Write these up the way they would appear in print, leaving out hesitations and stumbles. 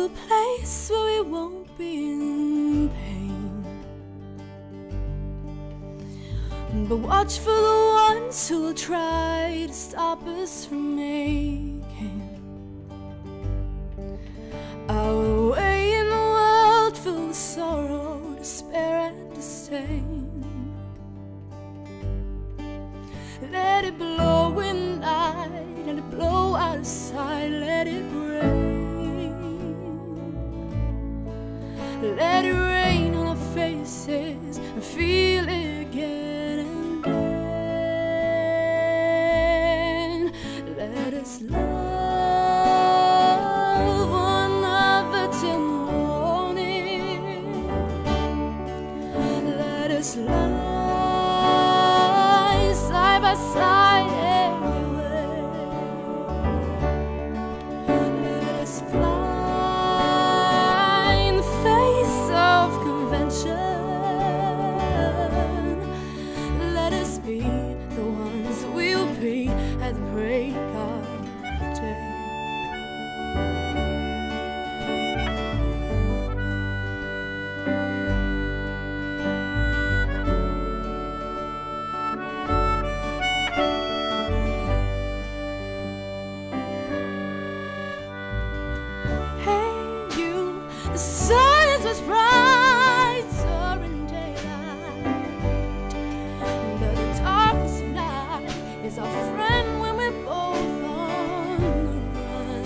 a place where we won't be in pain. But watch for the ones who will try to stop us from making our way in a world filled with sorrow, despair and disdain. Let it blow in night, let it blow out of sight, let it rain. Let it rain on our faces and feel it again and again. Let us love one another till morning. Let us lie side by side anyway. Let us fly in the face of convention. Let us be the ones we'll be at the break of day. The sun is much brighter in daylight, but the darkness of night is our friend when we're both on the run.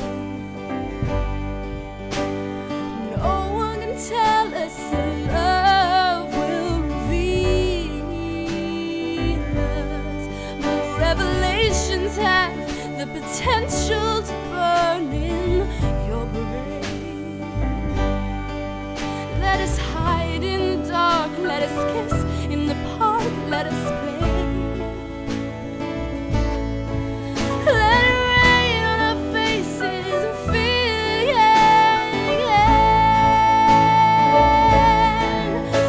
No one can tell us that love will reveal us, but revelations have the potential to burn in your brain. Let us hide in the dark, let us kiss in the park, let us play. Let it rain on our faces and feel again.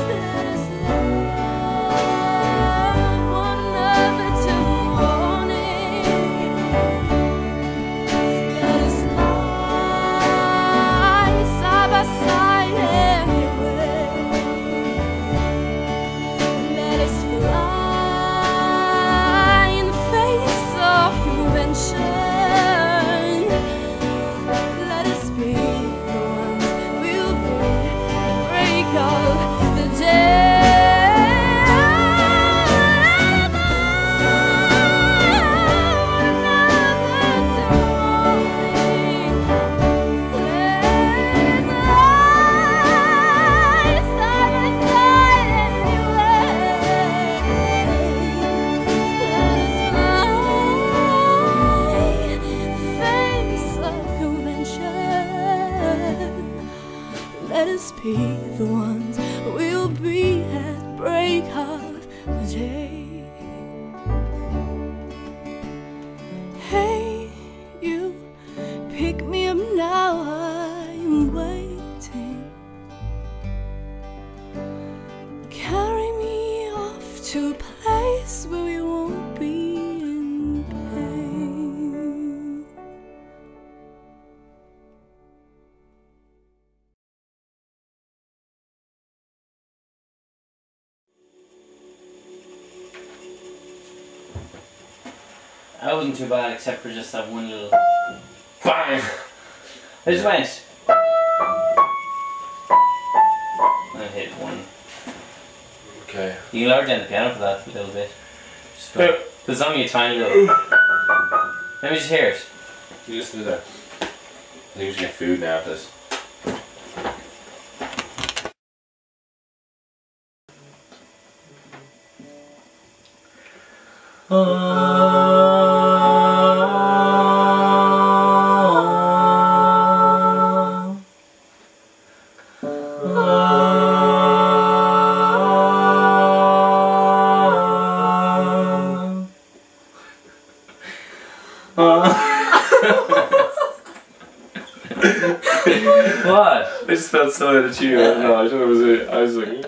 Let us love one another till morning. Let us lie side by side anyway. Let us fly in the face of convention. Let us be the ones we'll be at the break of the day. Let us be the ones we'll be at break of the day. Hey, you, pick me up now, I'm waiting. Carry me off to a place where we won't be in pain. That wasn't too bad, except for just that one little bang. I just went. I hit one. Okay. You can lower down the piano for that a little bit. Just go. There's only a tiny little. Let me just hear it. You listen to that. I think we should get food now after this. What? I just felt so out of tune. I don't know. I thought it was. I was like.